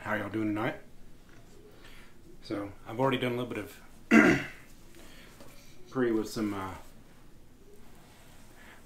How y'all doing tonight? So I've already done a little bit of pre with some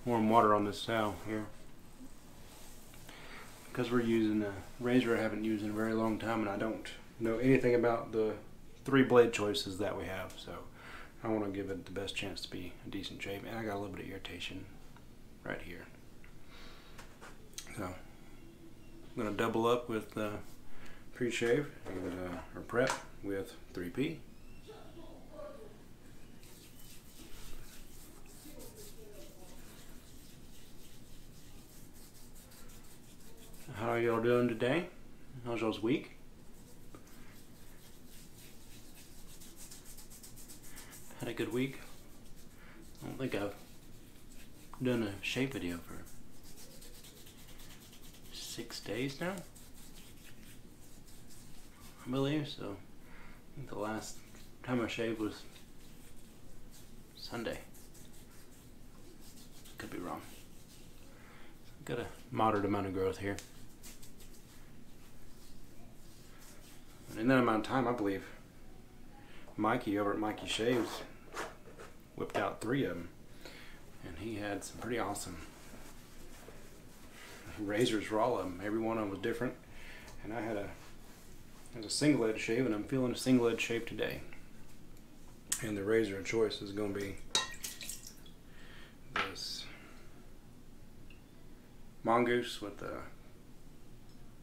warm water on this towel here, because we're using a razor I haven't used in a very long time, and I don't know anything about the 3 blade choices that we have, so I want to give it the best chance to be a decent shave. And I got a little bit of irritation right here, so I'm going to double up with pre-shave, give it or prep with 3P. How are y'all doing today? How's y'all's week? Had a good week. I don't think I've done a shave video for 6 days now, I believe. So I think the last time I shaved was Sunday. Could be wrong. Got a moderate amount of growth here. And in that amount of time, I believe Mikey over at Mikey Shaves whipped out 3 of them, and he had some pretty awesome razors for all of them. Every one of them was different, and I had a single edge shave, and I'm feeling a single edge shave today. And the razor of choice is going to be this Mongoose with a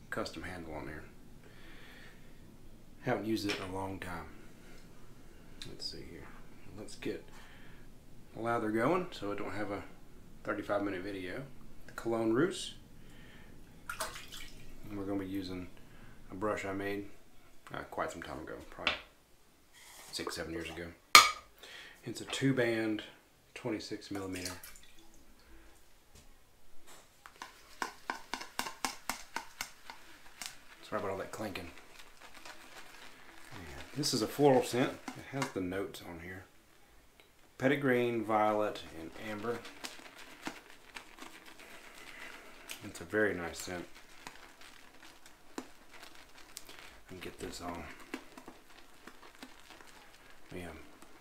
custom handle on there. Haven't used it in a long time. Let's see here. Let's get the lather going so I don't have a 35-minute video. The Cologne russe. And we're going to be using a brush I made quite some time ago, probably 6-7 years ago. It's a 2-band 26mm. Sorry about all that clinking. And this is a floral scent. It has the notes on here: petitgrain, violet, and amber. It's a very nice scent. And get this on. Yeah,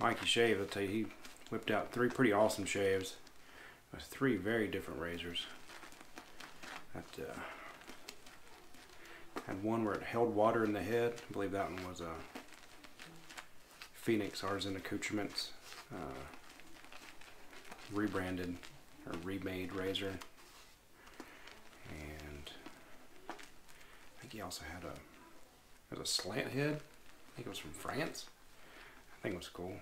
Mikey Shave, I'll tell you, he whipped out 3 pretty awesome shaves with 3 very different razors. That had one where it held water in the head. I believe that one was a Phoenix Artisan Accoutrements rebranded or remade razor. And I think he also had a slant head. I think it was from France. I think it was cool.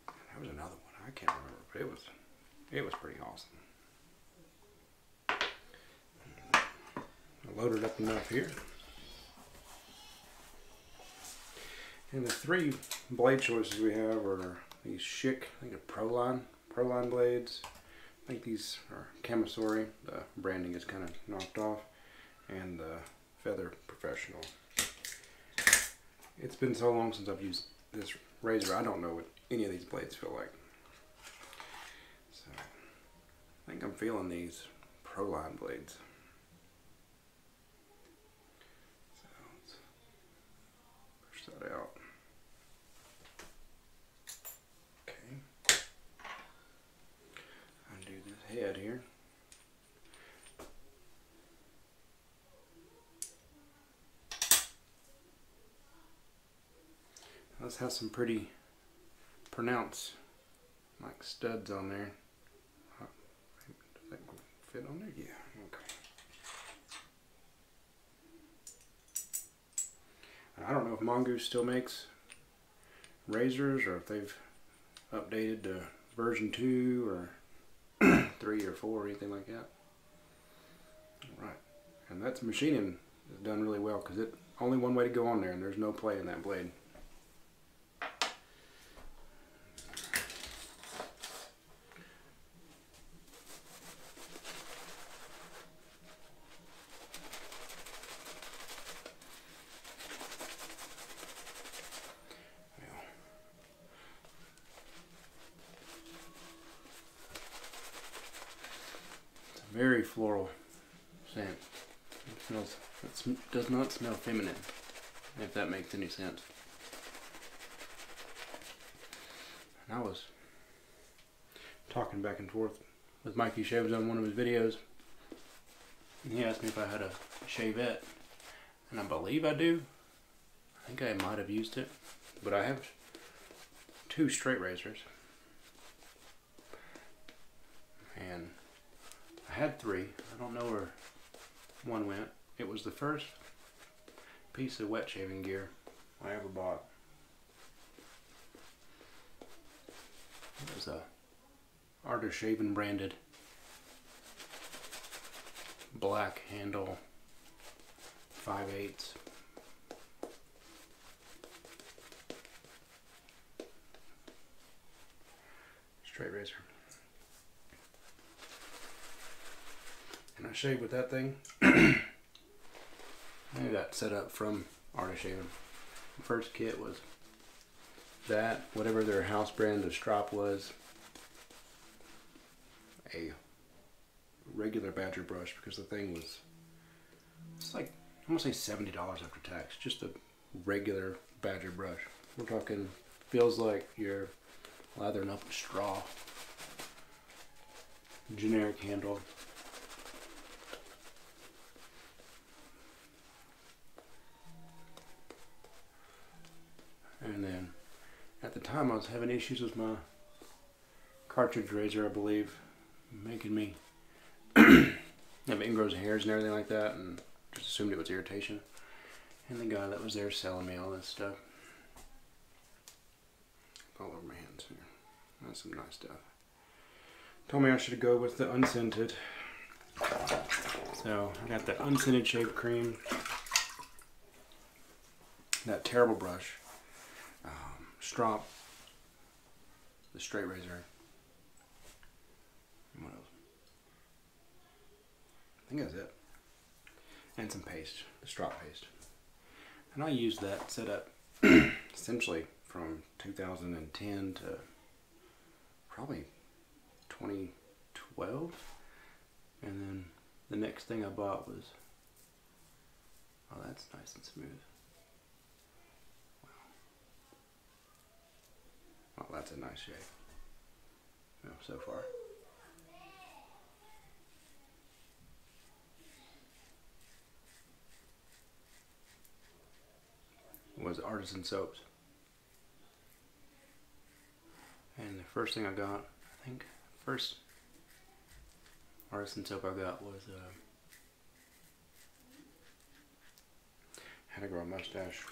And there was another one, I can't remember, but it was pretty awesome. I loaded up enough here. And the 3 blade choices we have are these Schick, I think they're proline blades. I think these are Camisori. The branding is kind of knocked off. And the Feather Professional. It's been so long since I've used this razor, I don't know what any of these blades feel like. So I think I'm feeling these proline blades. So let's push that out. Okay. Undo this head here. This has some pretty pronounced like studs on there. Does that fit on there? Yeah, okay. I don't know if Mongoose still makes razors or if they've updated to version 2 or 3 or 4 or anything like that. Alright, and that's machining is done really well, because it's only one way to go on there and there's no play in that blade. Very floral scent. does not smell feminine, if that makes any sense. And I was talking back and forth with Mikey Shaves on one of his videos, and he asked me if I had a shavette, and I believe I do. I think I might have used it, but I have 2 straight razors, and I had 3. I don't know where one went. It was the first piece of wet shaving gear I ever bought. It was a Aftershave branded black handle 5/8 straight razor, and I shaved with that thing. I got set up from Aftershave. The first kit was that, whatever their house brand of strop was, a regular Badger brush, because the thing was, it's like, I'm gonna say $70 after tax, just a regular Badger brush. We're talking, feels like you're lathering up a straw. Generic handle. And then at the time I was having issues with my cartridge razor, I believe, making me have ingrows of hairs and everything like that, and just assumed it was irritation. And the guy that was there selling me all this stuff, all over my hands here, that's some nice stuff, told me I should go with the unscented. So I got the unscented shave cream, that terrible brush, strop, the straight razor, and what else? I think that's it. And some paste, the strop paste. And I used that setup essentially from 2010 to probably 2012. And then the next thing I bought was, oh, that's nice and smooth. Oh, that's a nice shave. Well, so far. Was Artisan soaps. And the first thing I got, I think, first Artisan soap I got was How to Grow a Mustache.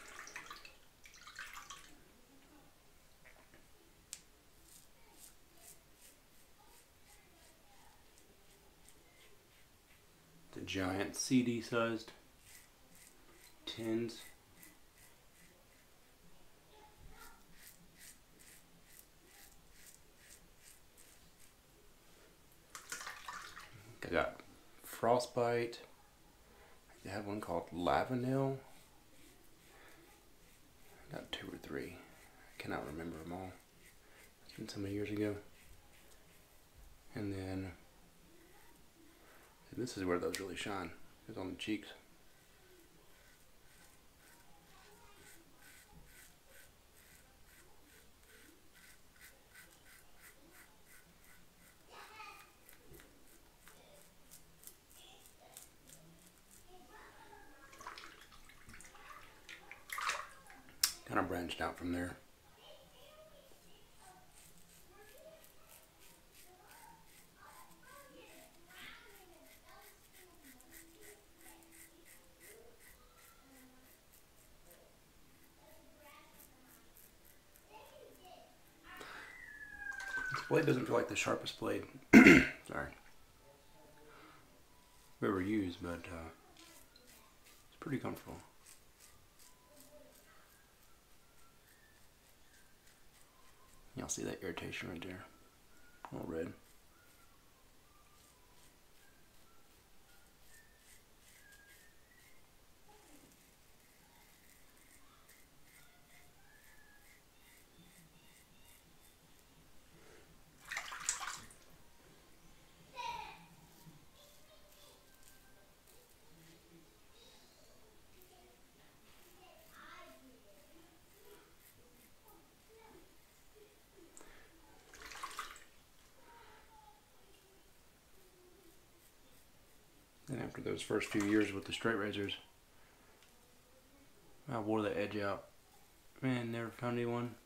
The giant CD sized tins. I got Frostbite. They had one called Lavanil. I got 2 or 3. I cannot remember them all. It's been so many years ago. And then this is where those really shine. It's on the cheeks. Kind of branched out from there. This blade doesn't feel like the sharpest blade, sorry, we ever used, but it's pretty comfortable. Y'all see that irritation right there? All red. after those first few years with the straight razors, I wore the edge out. Man, never found anyone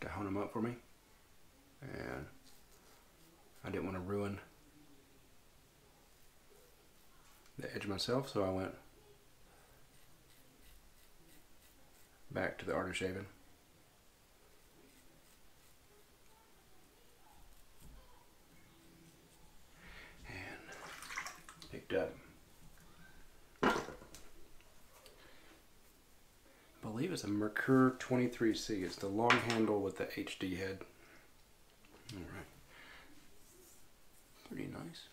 to hone them up for me, and I didn't want to ruin the edge myself, so I went back to the art of shaving. And picked up, I believe it's a Mercure 23C. It's the long handle with the HD head. Alright. Pretty nice.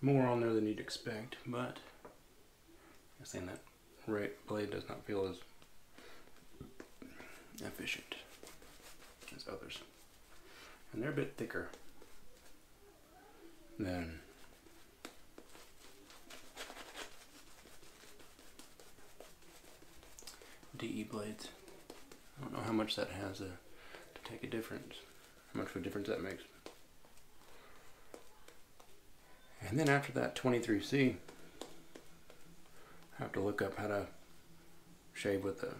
More on there than you'd expect, but I'm saying that blade does not feel as efficient as others. And they're a bit thicker than DE blades. I don't know how much that has to take a difference, how much of a difference that makes. And then after that 23C, I have to look up how to shave with the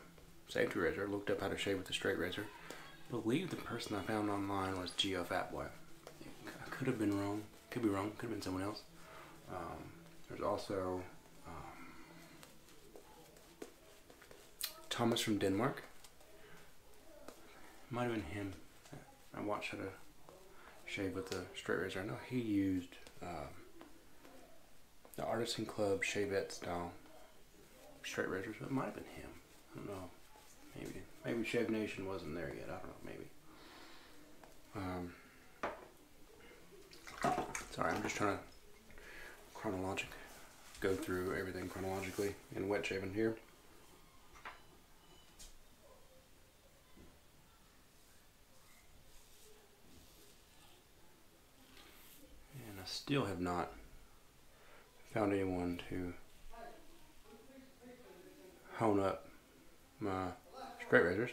safety razor. I looked up how to shave with the straight razor. I believe the person I found online was Geo Fatboy. I could have been wrong. Could be wrong. Could have been someone else. There's also Thomas from Denmark. Might have been him. I watched how to shave with the straight razor. I know he used the Artisan Club Shavette style straight razors, but it might have been him. I don't know. Maybe Shave Nation wasn't there yet. I don't know. Maybe. Sorry, I'm just trying to go through everything chronologically in wet shaving here. And I still have not found anyone to hone up my straight razors.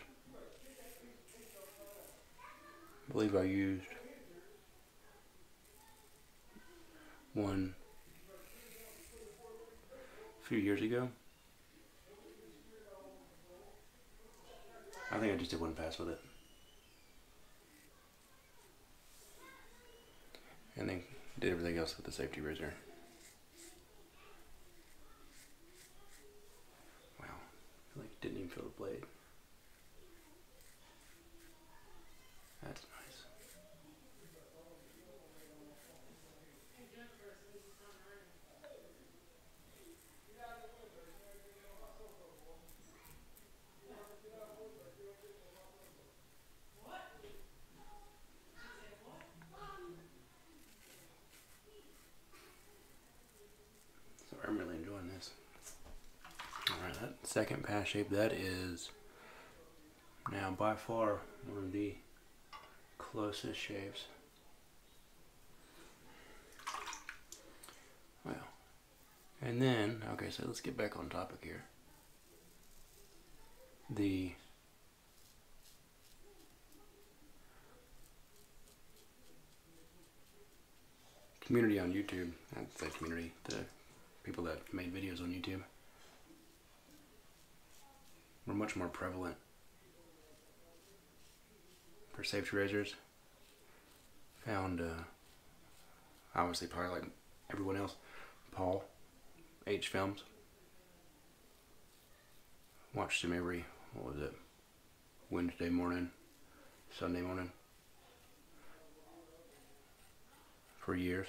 I believe I used one a few years ago. I think I just did one pass with it. And then did everything else with the safety razor. Wow, I feel like it didn't even feel the blade. That's nice. So I'm really enjoying this. Alright, that second pass shape, that is now by far one of the closest shaves. Well, and then, okay, so let's get back on topic here. The community on YouTube, I'd say community, the people that made videos on YouTube were much more prevalent for safety razors. Found, obviously probably like everyone else, Paul H Films. Watched him every, what was it, Wednesday morning, Sunday morning for years.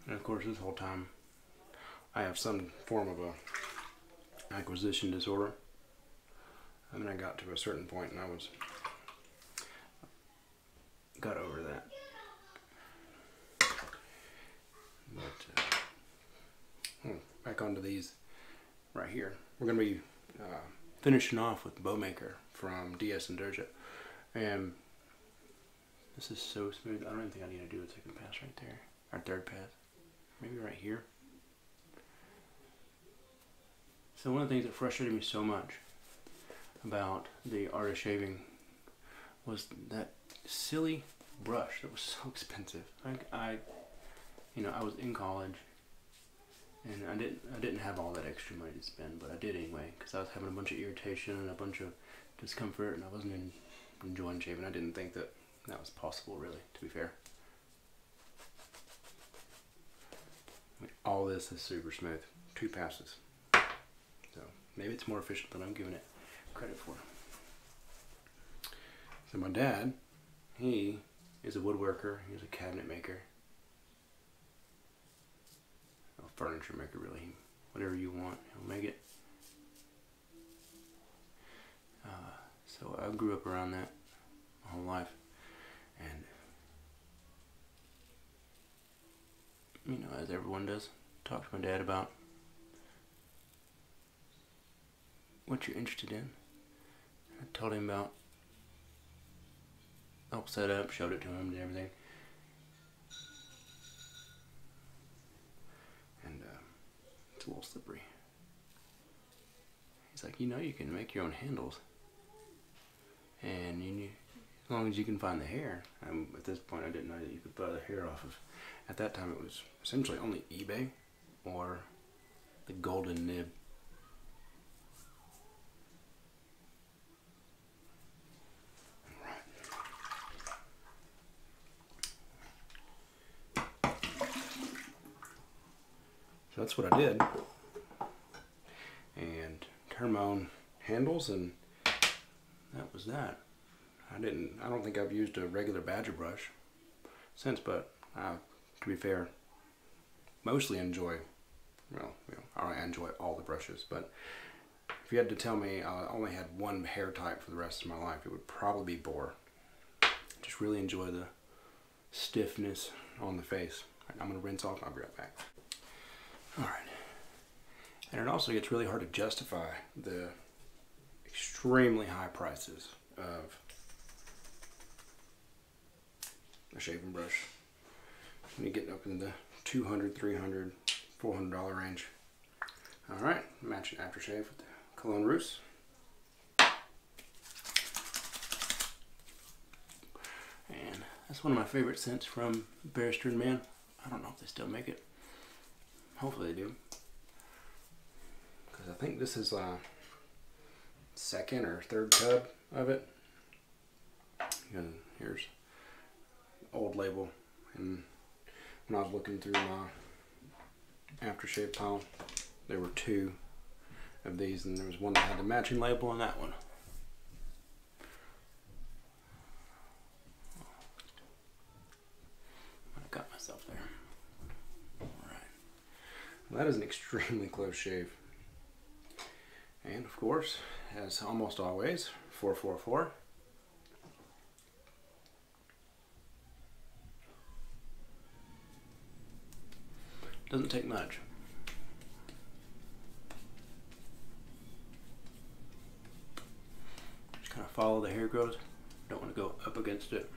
And of course this whole time I have some form of a acquisition disorder. And then I got to a certain point and I got over that. But back onto these right here. We're going to be finishing off with Bowmaker from DSD. And this is so smooth. I don't even think I need to do a second pass right there. Or third pass. Maybe right here. So one of the things that frustrated me so much about the art of shaving was that silly brush that was so expensive. You know, I was in college, and I didn't have all that extra money to spend, but I did anyway, because I was having a bunch of irritation and a bunch of discomfort, and I wasn't enjoying shaving. I didn't think that was possible, really, to be fair. I mean, all this is super smooth. 2 passes. So maybe it's more efficient than I'm giving it credit for. So my dad, he is a woodworker. He's a cabinet maker. A furniture maker, really. Whatever you want, he'll make it. So I grew up around that my whole life. And, you know, as everyone does, talk to my dad about what you're interested in. I told him about, helped set up, showed it to him and everything. And it's a little slippery. He's like, you know, you can make your own handles. And as long as you can find the hair. At this point, I didn't know that you could buy the hair off of. At that time, it was essentially only eBay or the golden nib. So that's what I did, and turned my own handles, and that was that. I don't think I've used a regular badger brush since, but to be fair, mostly enjoy, well, you know, I enjoy all the brushes, but if you had to tell me I only had one hair type for the rest of my life, it would probably be boar. Just really enjoy the stiffness on the face. Right, I'm going to rinse off, I'll be right back. Alright, and it also gets really hard to justify the extremely high prices of a shaving brush when you get up in the $200, $300, $400 range. Alright, matching aftershave with the Cologne russe. And that's one of my favorite scents from Barrister and Mann. I don't know if they still make it. Hopefully they do, because I think this is second or third tub of it. And here's the old label, and when I was looking through my aftershave pile, there were 2 of these, and there was one that had the matching label and that one. I got myself there. That is an extremely close shave. And of course, as almost always, 444. Doesn't take much. Just kind of follow the hair growth. Don't want to go up against it.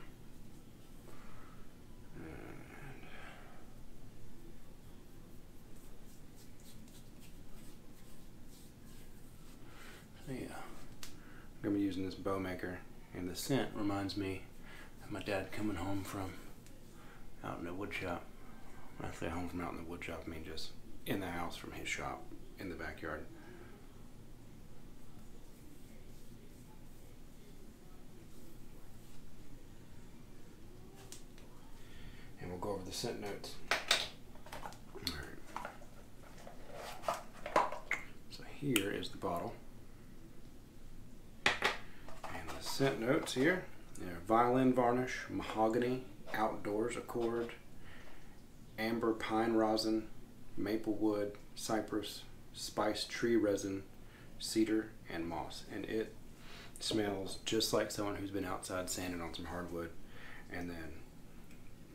Yeah, I'm going to be using this Bowmaker, and the scent reminds me of my dad coming home from out in the wood shop. When I say home from out in the wood shop, I mean just in the house from his shop in the backyard. And we'll go over the scent notes. Alright. So here is the bottle. Scent notes here. They're violin varnish, mahogany, outdoors accord, amber pine rosin, maple wood, cypress, spiced tree resin, cedar, and moss. And it smells just like someone who's been outside sanding on some hardwood and then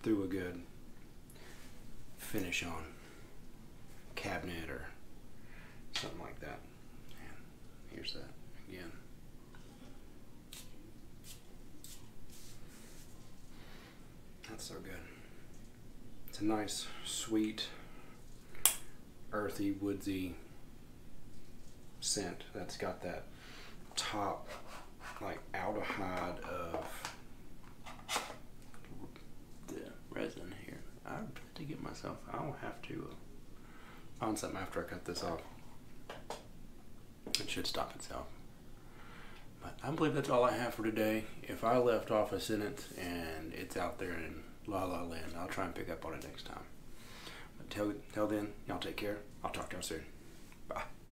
threw a good finish on cabinet or something like that. And here's that again. That's so good. It's a nice, sweet, earthy, woodsy scent that's got that top like aldehyde of the resin here. I have to get myself, I'll have to find something after I cut this off. It should stop itself. But I believe that's all I have for today. If I left off a sentence and it's out there in La La Land, I'll try and pick up on it next time. But till then, y'all take care. I'll talk to y'all soon. Bye.